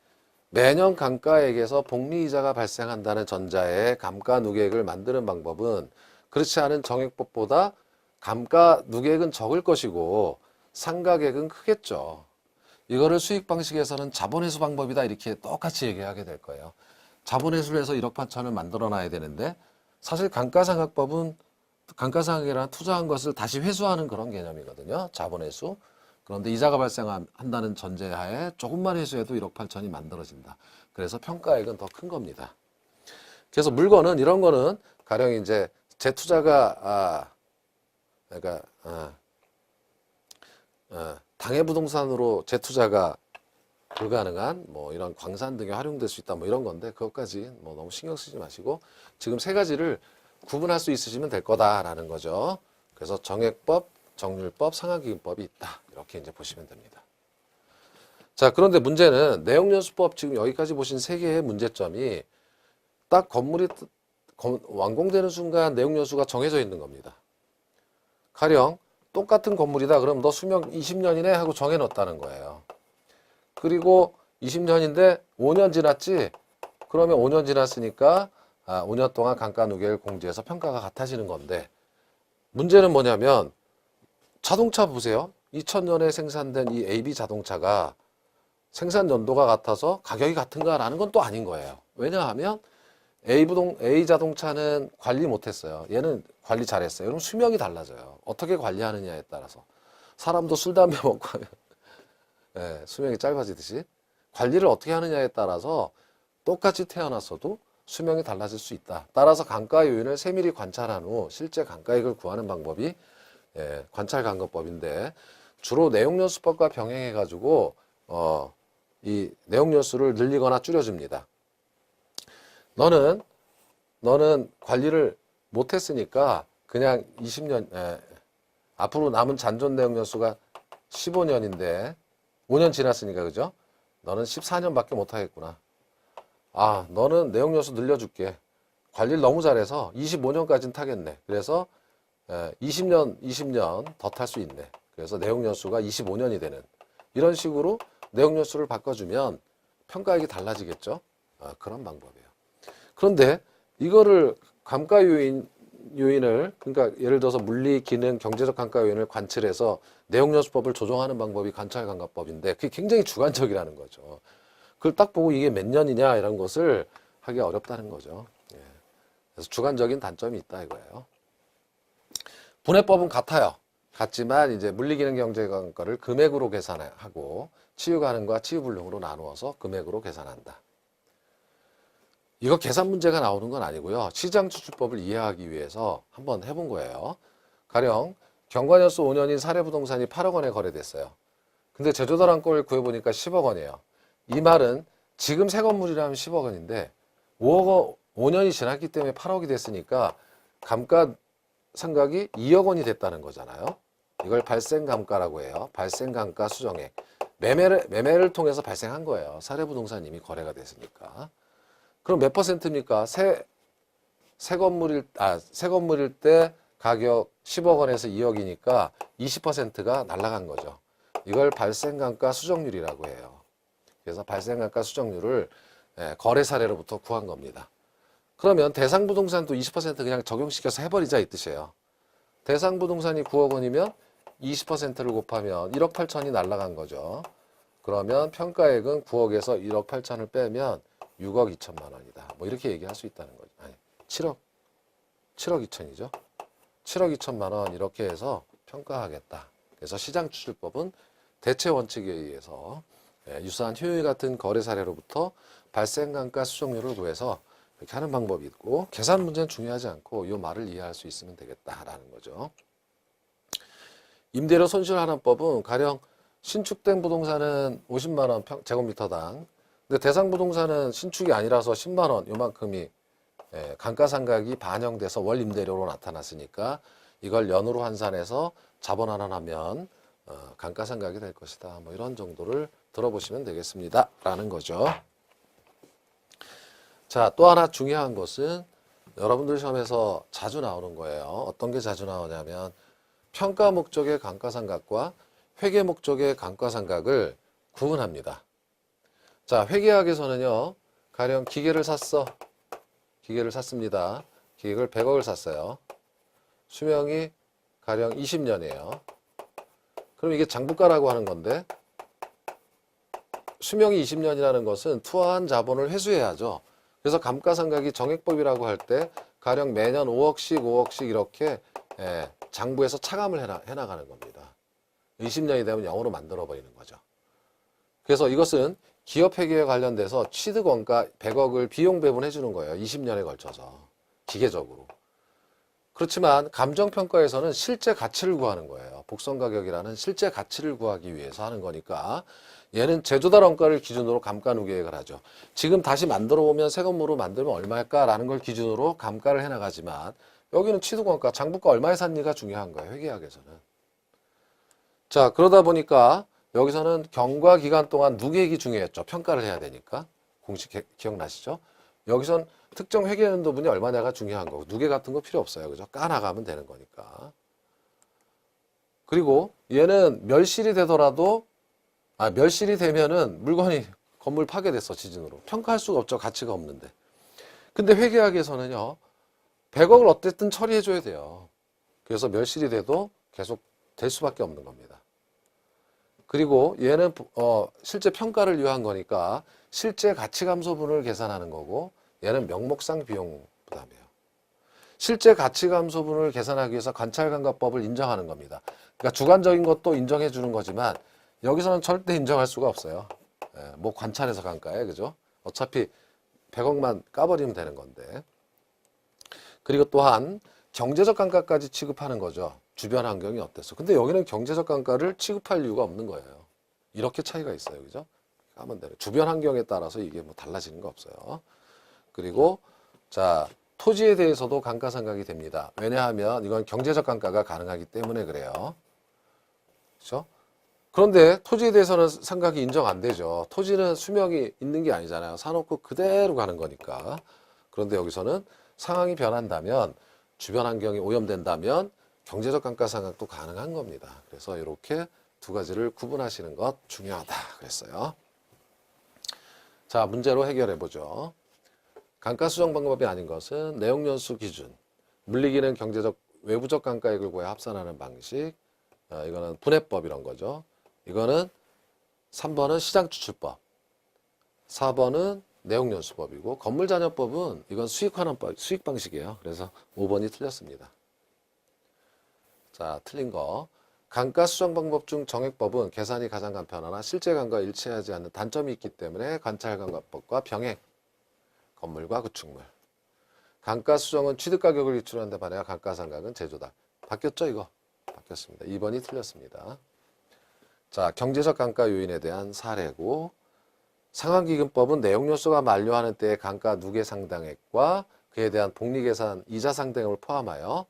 매년 감가액에서 복리이자가 발생한다는 전자의 감가누계액을 만드는 방법은 그렇지 않은 정액법보다 감가누계액은 적을 것이고 상각액은 크겠죠. 이거를 수익 방식에서는 자본회수 방법이다 이렇게 똑같이 얘기하게 될 거예요. 자본회수를 해서 1억 8천을 만들어 놔야 되는데 사실 감가상각법은 감가상각이란 투자한 것을 다시 회수하는 그런 개념이거든요. 자본회수. 그런데 이자가 발생한다는 전제하에 조금만 회수해도 1억 8천이 만들어진다. 그래서 평가액은 더 큰 겁니다. 그래서 물건은 이런 거는 가령 이제 재투자가 그러니까 당해부동산으로 재투자가 불가능한 뭐 이런 광산 등에 활용될 수 있다 뭐 이런 건데 그것까지 뭐 너무 신경 쓰지 마시고 지금 세 가지를 구분할 수 있으시면 될 거다라는 거죠. 그래서 정액법, 정률법, 상환기금법이 있다 이렇게 이제 보시면 됩니다. 자, 그런데 문제는 내용연수법 지금 여기까지 보신 세 개의 문제점이 딱 건물이 완공되는 순간 내용연수가 정해져 있는 겁니다. 가령 똑같은 건물이다 그럼 너 수명 20년이네 하고 정해놓았다는 거예요. 그리고 20년인데 5년 지났지? 그러면 5년 지났으니까 5년 동안 감가 누계를 공제해서 평가가 같아지는 건데 문제는 뭐냐면 자동차 보세요. 2000년에 생산된 이 AB 자동차가 생산 연도가 같아서 가격이 같은가라는 건 또 아닌 거예요. 왜냐하면 A 자동차는 관리 못했어요. 얘는 관리 잘했어요. 그럼 수명이 달라져요. 어떻게 관리하느냐에 따라서. 사람도 술, 담배 먹고 하면 수명이 짧아지듯이 관리를 어떻게 하느냐에 따라서 똑같이 태어났어도 수명이 달라질 수 있다. 따라서 감가 요인을 세밀히 관찰한 후 실제 감가액을 구하는 방법이 관찰감가법인데 주로 내용연수법과 병행해 가지고 이 내용연수를 늘리거나 줄여줍니다. 너는 관리를 못했으니까 그냥 20년 앞으로 남은 잔존 내용연수가 15년인데 5년 지났으니까 그죠? 너는 14년밖에 못하겠구나. 너는 내용연수 늘려줄게. 관리를 너무 잘해서 25년까지는 타겠네. 그래서 20년 더 탈 수 있네. 그래서 내용연수가 25년이 되는 이런 식으로 내용연수를 바꿔주면 평가액이 달라지겠죠. 그런 방법이에요. 그런데 이거를 감가 요인을 그러니까 예를 들어서 물리, 기능, 경제적 감가 요인을 관찰해서 내용연수법을 조정하는 방법이 관찰감가법인데 그게 굉장히 주관적이라는 거죠. 그걸 딱 보고 이게 몇 년이냐 이런 것을 하기 어렵다는 거죠. 그래서 주관적인 단점이 있다 이거예요. 분해법은 같아요. 같지만 이제 물리기능 경제감가를 금액으로 계산하고 치유가능과 치유불능으로 나누어서 금액으로 계산한다. 이거 계산 문제가 나오는 건 아니고요. 시장추출법을 이해하기 위해서 한번 해본 거예요. 가령 경과년수 5년인 사례부동산이 8억 원에 거래됐어요. 근데 제조도랑 걸 구해보니까 10억 원이에요. 이 말은 지금 새 건물이라면 10억 원인데 5년이 지났기 때문에 8억이 됐으니까 감가상각이 2억 원이 됐다는 거잖아요. 이걸 발생감가라고 해요. 발생감가 수정액. 매매를 통해서 발생한 거예요. 사례부동산 이미 거래가 됐으니까. 그럼 몇 퍼센트입니까? 새 건물일 때 가격 10억 원에서 2억이니까 20%가 날아간 거죠. 이걸 발생감가 수정률이라고 해요. 그래서 발생감가 수정률을 거래 사례로부터 구한 겁니다. 그러면 대상부동산도 20% 그냥 적용시켜서 해버리자 이 뜻이에요. 대상부동산이 9억 원이면 20%를 곱하면 1억 8천이 날아간 거죠. 그러면 평가액은 9억에서 1억 8천을 빼면 6억 2천만 원이다. 뭐 이렇게 얘기할 수 있다는 거죠. 아니, 7억 2천이죠. 7억 2천만 원 이렇게 해서 평가하겠다. 그래서 시장추출법은 대체 원칙에 의해서 유사한 효율 같은 거래 사례로부터 발생감가 수정률을 구해서 이렇게 하는 방법이 있고 계산 문제는 중요하지 않고 이 말을 이해할 수 있으면 되겠다라는 거죠. 임대료 손실환원법은 가령 신축된 부동산은 50만 원 제곱미터당 근데 대상 부동산은 신축이 아니라서 10만 원 요만큼이 감가상각이 반영돼서 월 임대료로 나타났으니까 이걸 연으로 환산해서 자본환원하면 감가상각이 될 것이다. 뭐 이런 정도를 들어보시면 되겠습니다. 라는 거죠. 자, 또 하나 중요한 것은 여러분들 시험에서 자주 나오는 거예요. 어떤 게 자주 나오냐면 평가 목적의 감가상각과 회계 목적의 감가상각을 구분합니다. 자, 회계학에서는요. 가령 기계를 샀습니다. 기계를 100억을 샀어요. 수명이 가령 20년이에요. 그럼 이게 장부가라고 하는 건데 수명이 20년이라는 것은 투하한 자본을 회수해야죠. 그래서 감가상각이 정액법이라고 할 때 가령 매년 5억씩 이렇게 장부에서 차감을 해나가는 겁니다. 20년이 되면 0으로 만들어버리는 거죠. 그래서 이것은 기업 회계에 관련돼서 취득 원가 100억을 비용 배분해 주는 거예요. 20년에 걸쳐서 기계적으로. 그렇지만 감정평가에서는 실제 가치를 구하는 거예요. 복선가격이라는 실제 가치를 구하기 위해서 하는 거니까 얘는 제조달 원가를 기준으로 감가 누계획을 하죠. 지금 다시 만들어 보면 새 건물로 만들면 얼마일까라는 걸 기준으로 감가를 해나가지만 여기는 취득 원가, 장부가 얼마에 샀니가 중요한 거예요. 회계학에서는. 자, 그러다 보니까 여기서는 경과 기간 동안 누계획이 중요했죠. 평가를 해야 되니까. 공식 기억나시죠? 여기선 특정 회계연도분이 얼마냐가 중요한 거고 누계 같은 거 필요 없어요. 그죠? 까나가면 되는 거니까. 그리고 얘는 멸실이 되더라도 멸실이 되면은 물건이 건물 파괴됐어. 지진으로. 평가할 수가 없죠. 가치가 없는데. 근데 회계학에서는요. 100억을 어쨌든 처리해 줘야 돼요. 그래서 멸실이 돼도 계속 될 수밖에 없는 겁니다. 그리고 얘는 실제 평가를 위한 거니까 실제 가치 감소분을 계산하는 거고 얘는 명목상 비용 부담이에요. 실제 가치 감소분을 계산하기 위해서 관찰감가법을 인정하는 겁니다. 그러니까 주관적인 것도 인정해 주는 거지만 여기서는 절대 인정할 수가 없어요. 뭐 관찰해서 감가해, 그죠? 어차피 100억만 까버리면 되는 건데. 그리고 또한 경제적 감가까지 취급하는 거죠. 주변 환경이 어땠어. 근데 여기는 경제적 감가를 취급할 이유가 없는 거예요. 이렇게 차이가 있어요. 그죠? 까면 되는. 주변 환경에 따라서 이게 뭐 달라지는 거 없어요. 그리고 자, 토지에 대해서도 감가상각이 됩니다. 왜냐하면 이건 경제적 감가가 가능하기 때문에 그래요. 그렇죠? 그런데 토지에 대해서는 상각이 인정 안 되죠. 토지는 수명이 있는 게 아니잖아요. 사놓고 그대로 가는 거니까. 그런데 여기서는 상황이 변한다면 주변 환경이 오염된다면 경제적 감가상각도 가능한 겁니다. 그래서 이렇게 두 가지를 구분하시는 것 중요하다 그랬어요. 자, 문제로 해결해 보죠. 감가수정 방법이 아닌 것은 내용연수 기준, 물리기는 경제적 외부적 감가액을 구해 합산하는 방식, 이거는 분해법 이런 거죠. 이거는 3번은 시장추출법, 4번은 내용연수법이고 건물자녀법은 이건 수익환원법, 수익 방식이에요. 그래서 5번이 틀렸습니다. 자, 틀린 거. 감가수정 방법 중 정액법은 계산이 가장 간편하나 실제 감가와 일치하지 않는 단점이 있기 때문에 관찰감가법과 병행. 건물과 구축물. 감가수정은 취득가격을 유출하는데 반해야 감가상각은 제조달. 바뀌었죠 이거? 바뀌었습니다. 2번이 틀렸습니다. 자, 경제적 감가 요인에 대한 사례고 상환기금법은 내용요소가 만료하는 때의 감가 누계 상당액과 그에 대한 복리계산 이자 상당액을 포함하여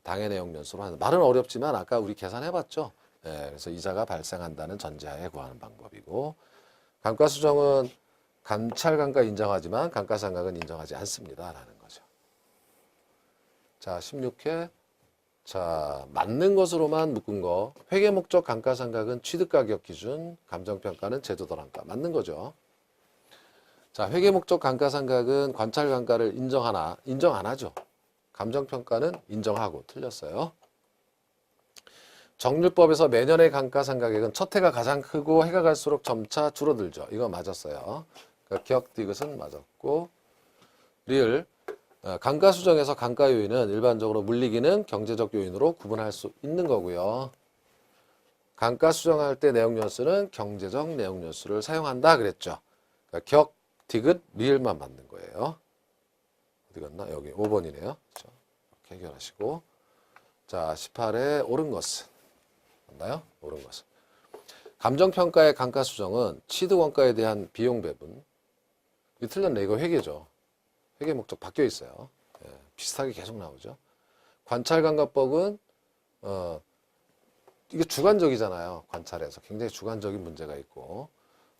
당해 내용 연수로 하는. 말은 어렵지만 아까 우리 계산해봤죠. 그래서 이자가 발생한다는 전제하에 구하는 방법이고 감가수정은 감찰감가 인정하지만 감가상각은 인정하지 않습니다. 라는 거죠. 자, 16회. 자, 맞는 것으로만 묶은 거. 회계목적 감가상각은 취득가격 기준, 감정평가는 제조도란가. 맞는 거죠. 자, 회계목적 감가상각은 관찰감가를 인정하나, 인정 안 하죠. 감정평가는 인정하고. 틀렸어요. 정률법에서 매년의 감가상각액은 첫 해가 가장 크고 해가 갈수록 점차 줄어들죠. 이거 맞았어요. 그러니까 기억 디귿은 맞았고 리을 감가수정에서 감가 요인은 일반적으로 물리기는 경제적 요인으로 구분할 수 있는 거고요. 감가수정할 때 내용연수는 경제적 내용연수를 사용한다 그랬죠. 그러니까 기억 디귿 리을만 맞는 거예요. 어디 갔나? 여기 5번이네요. 그렇죠? 이렇게 해결하시고 자 18에 옳은 것은 맞나요? 옳은 것은 감정평가의 감가수정은 취득원가에 대한 비용 배분. 이 틀렸네. 이거 회계죠. 회계 목적 바뀌어 있어요. 비슷하게 계속 나오죠. 관찰감가법은 이게 주관적이잖아요. 관찰에서 굉장히 주관적인 문제가 있고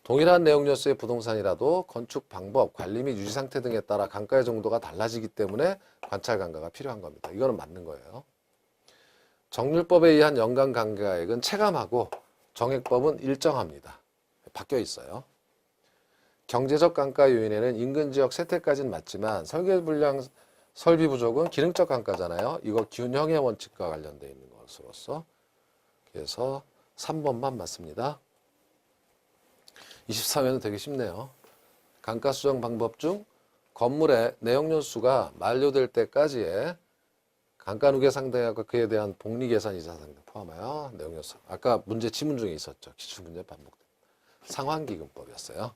동일한 내용연수의 부동산이라도 건축 방법, 관리 및 유지 상태 등에 따라 감가의 정도가 달라지기 때문에 관찰감가가 필요한 겁니다. 이거는 맞는 거예요. 정률법에 의한 연간 감가액은 체감하고 정액법은 일정합니다. 바뀌어 있어요. 경제적 감가 요인에는 인근 지역 세태까지는 맞지만 설계불량, 설비 부족은 기능적 감가잖아요. 이거 균형의 원칙과 관련되어 있는 것으로서 그래서 3번만 맞습니다. 24회는 되게 쉽네요. 감가수정 방법 중 건물의 내용연수가 만료될 때까지의 감가누계 상당액과 그에 대한 복리계산 이자 상당 포함하여 내용연수. 아까 문제 지문 중에 있었죠. 기출문제 반복됩니다. 상환기금법이었어요.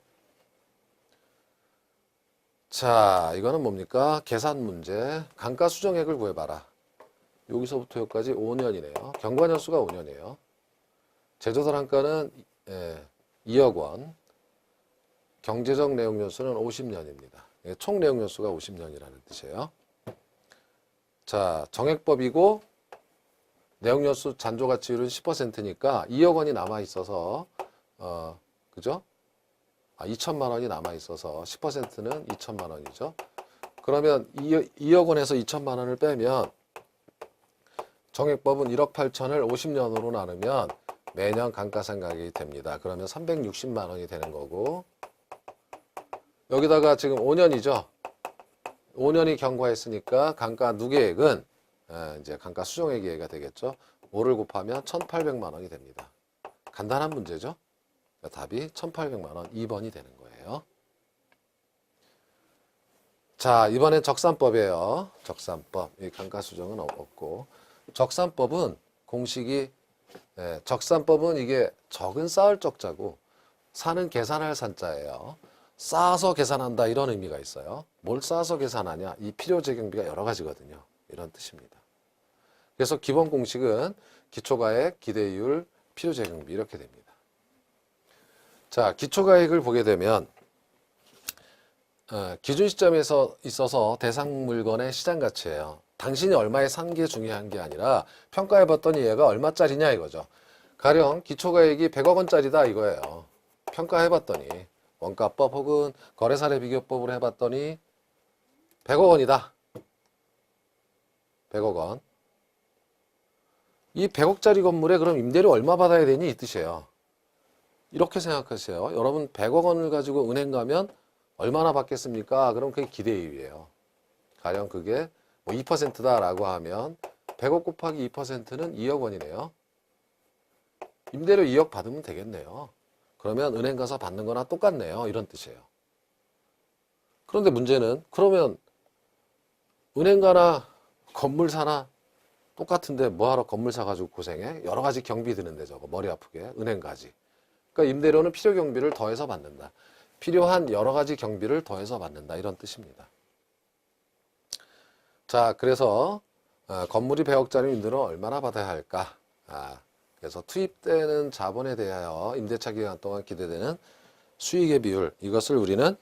자, 이거는 뭡니까? 계산 문제. 감가수정액을 구해봐라. 여기서부터 여기까지 5년이네요. 경과년수가 5년이에요. 제조사랑가는 2억 원. 경제적 내용연수는 50년입니다. 총 내용연수가 50년이라는 뜻이에요. 자, 정액법이고 내용연수 잔조가치율은 10%니까 2억 원이 남아있어서 그죠? 2천만 원이 남아있어서 10%는 2천만 원이죠. 그러면 2억 원에서 2천만 원을 빼면 정액법은 1억 8천을 50년으로 나누면 매년 감가상각이 됩니다. 그러면 360만 원이 되는 거고 여기다가 지금 5년이죠. 5년이 경과했으니까 감가 누계액은 이제 감가 수정액이 되겠죠. 5를 곱하면 1,800만 원이 됩니다. 간단한 문제죠. 그러니까 답이 1,800만 원 2번이 되는 거예요. 자, 이번엔 적산법이에요. 적산법. 이 감가 수정은 없고 적산법은 공식이 적산법은 이게 적은 쌓을 적자고 산은 계산할 산자예요. 쌓아서 계산한다 이런 의미가 있어요. 뭘 쌓아서 계산하냐? 이 필요재경비가 여러 가지거든요. 이런 뜻입니다. 그래서 기본 공식은 기초가액, 기대율, 필요재경비 이렇게 됩니다. 자, 기초가액을 보게 되면 기준 시점에 있어서 대상 물건의 시장 가치예요. 당신이 얼마에 산 게 중요한 게 아니라 평가해봤더니 얘가 얼마짜리냐 이거죠. 가령 기초가액이 100억 원짜리다 이거예요. 평가해봤더니 원가법 혹은 거래사례 비교법으로 해봤더니 100억 원이다. 100억 원. 이 100억짜리 건물에 그럼 임대료 얼마 받아야 되니 이 뜻이에요. 이렇게 생각하세요. 여러분 100억 원을 가지고 은행 가면 얼마나 받겠습니까? 그럼 그게 기대율이에요. 가령 그게 뭐 2%다라고 하면 100억 곱하기 2%는 2억 원이네요. 임대료 2억 받으면 되겠네요. 그러면 은행 가서 받는 거나 똑같네요. 이런 뜻이에요. 그런데 문제는 그러면 은행 가나 건물 사나 똑같은데 뭐하러 건물 사가지고 고생해? 여러 가지 경비 드는데 저거 머리 아프게 은행 가지. 그러니까 임대료는 필요 경비를 더해서 받는다. 필요한 여러 가지 경비를 더해서 받는다. 이런 뜻입니다. 자, 그래서 건물이 100억짜리 임대료는 얼마나 받아야 할까? 그래서 투입되는 자본에 대하여 임대차 기간 동안 기대되는 수익의 비율 이것을 우리는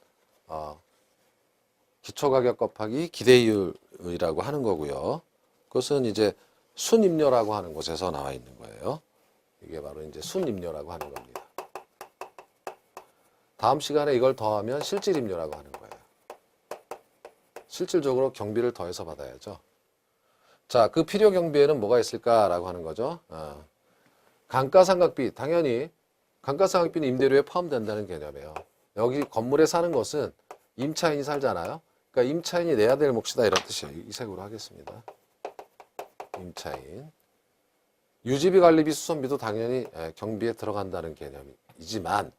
기초가격 곱하기 기대율이라고 하는 거고요. 그것은 이제 순임료라고 하는 곳에서 나와 있는 거예요. 이게 바로 이제 순임료라고 하는 겁니다. 다음 시간에 이걸 더하면 실질임료라고 하는 거예요. 실질적으로 경비를 더해서 받아야죠. 자, 그 필요 경비에는 뭐가 있을까라고 하는 거죠. 감가상각비, 당연히 감가상각비는 임대료에 포함된다는 개념이에요. 여기 건물에 사는 것은 임차인이 살잖아요. 그러니까 임차인이 내야 될 몫이다 이런 뜻이에요. 이 색으로 하겠습니다. 임차인. 유지비, 관리비, 수선비도 당연히 경비에 들어간다는 개념이지만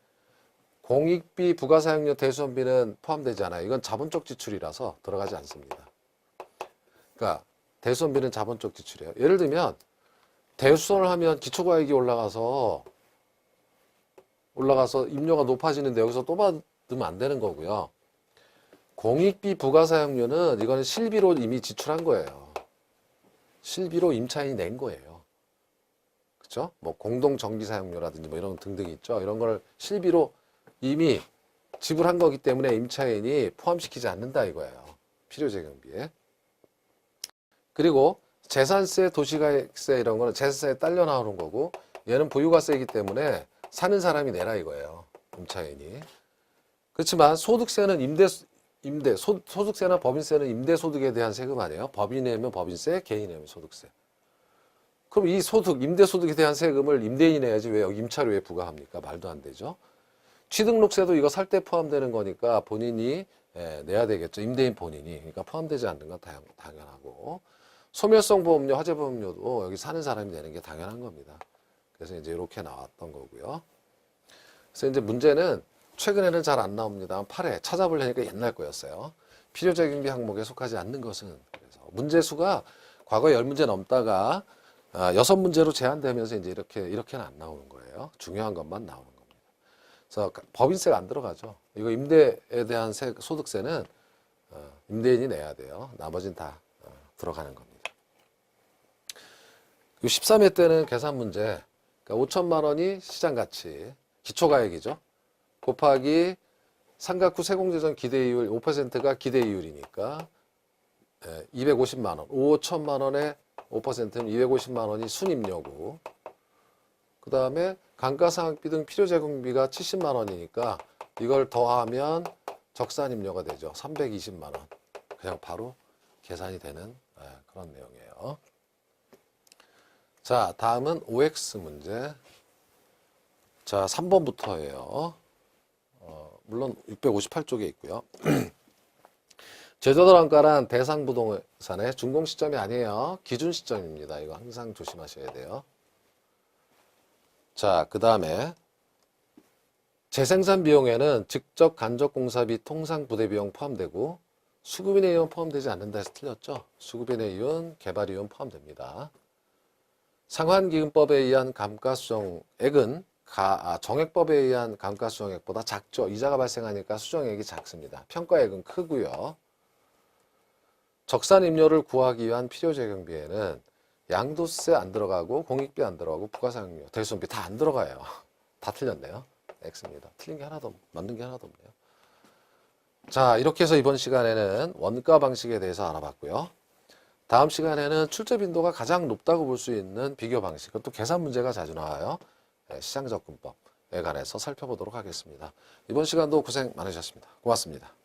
공익비, 부가사용료, 대수원비는 포함되지 않아요. 이건 자본적 지출이라서 들어가지 않습니다. 그러니까 대수원비는 자본적 지출이에요. 예를 들면 대수선을 하면 기초가액이 올라가서 임료가 높아지는데 여기서 또 받으면 안 되는 거고요. 공익비, 부가사용료는 이거는 실비로 이미 지출한 거예요. 실비로 임차인이 낸 거예요. 그렇죠? 뭐 공동정기사용료라든지 뭐 이런 등등이 있죠. 이런 걸 실비로 이미 지불한 거기 때문에 임차인이 포함시키지 않는다 이거예요. 필요재경비에. 그리고 재산세, 도시가액세 이런 거는 재산세에 딸려 나오는 거고 얘는 보유가세이기 때문에 사는 사람이 내라 이거예요. 임차인이. 그렇지만 소득세는 소득세나 법인세는 임대소득에 대한 세금 아니에요. 법인이 내면 법인세, 개인이 내면 소득세. 그럼 이 임대소득에 대한 세금을 임대인이 내야지 왜 여기 임차료에 부과합니까? 말도 안 되죠. 취등록세도 이거 살 때 포함되는 거니까 본인이 내야 되겠죠. 임대인 본인이. 그러니까 포함되지 않는 건 당연하고. 소멸성 보험료, 화재 보험료도 여기 사는 사람이 내는 게 당연한 겁니다. 그래서 이제 이렇게 나왔던 거고요. 그래서 이제 문제는 최근에는 잘 안 나옵니다. 8회 찾아보려니까 옛날 거였어요. 필요재경비 항목에 속하지 않는 것은 그래서 문제수가 과거 10문제 넘다가 6문제로 제한되면서 이제 이렇게는 안 나오는 거예요. 중요한 것만 나오는 겁니다. 그래서 법인세가 안 들어가죠. 이거 임대에 대한 소득세는 임대인이 내야 돼요. 나머지는 다 들어가는 겁니다. 13회 때는 계산 문제. 그러니까 5천만 원이 시장가치, 기초가액이죠. 곱하기 상각 후 세공제전 기대이율 5%가 기대이율이니까 250만 원. 5천만 원에 5%는 250만 원이 순임료고, 그 다음에 감가상각비 등 필요제공비가 70만 원이니까 이걸 더하면 적산임료가 되죠. 320만 원. 그냥 바로 계산이 되는 그런 내용이에요. 자, 다음은 OX 문제. 자, 3번부터예요. 물론 658쪽에 있고요. 제조도랑가란 대상 부동산의 준공 시점이 아니에요. 기준 시점입니다. 이거 항상 조심하셔야 돼요. 자, 그 다음에 재생산 비용에는 직접 간접 공사비 통상 부대 비용 포함되고 수급인의 이윤 포함되지 않는다 해서 틀렸죠. 수급인의 이윤, 개발 이윤 포함됩니다. 상환기금법에 의한 감가수정액은 정액법에 의한 감가수정액보다 작죠. 이자가 발생하니까 수정액이 작습니다. 평가액은 크고요. 적산임료를 구하기 위한 필요제공비에는 양도세 안 들어가고 공익비 안 들어가고 부가사용료, 대손비 다 안 들어가요. 다 틀렸네요. X입니다. 틀린 게 하나도 맞는 게 하나도 없네요. 자, 이렇게 해서 이번 시간에는 원가 방식에 대해서 알아봤고요. 다음 시간에는 출제 빈도가 가장 높다고 볼 수 있는 비교 방식, 그것도 계산 문제가 자주 나와요. 시장접근법에 관해서 살펴보도록 하겠습니다. 이번 시간도 고생 많으셨습니다. 고맙습니다.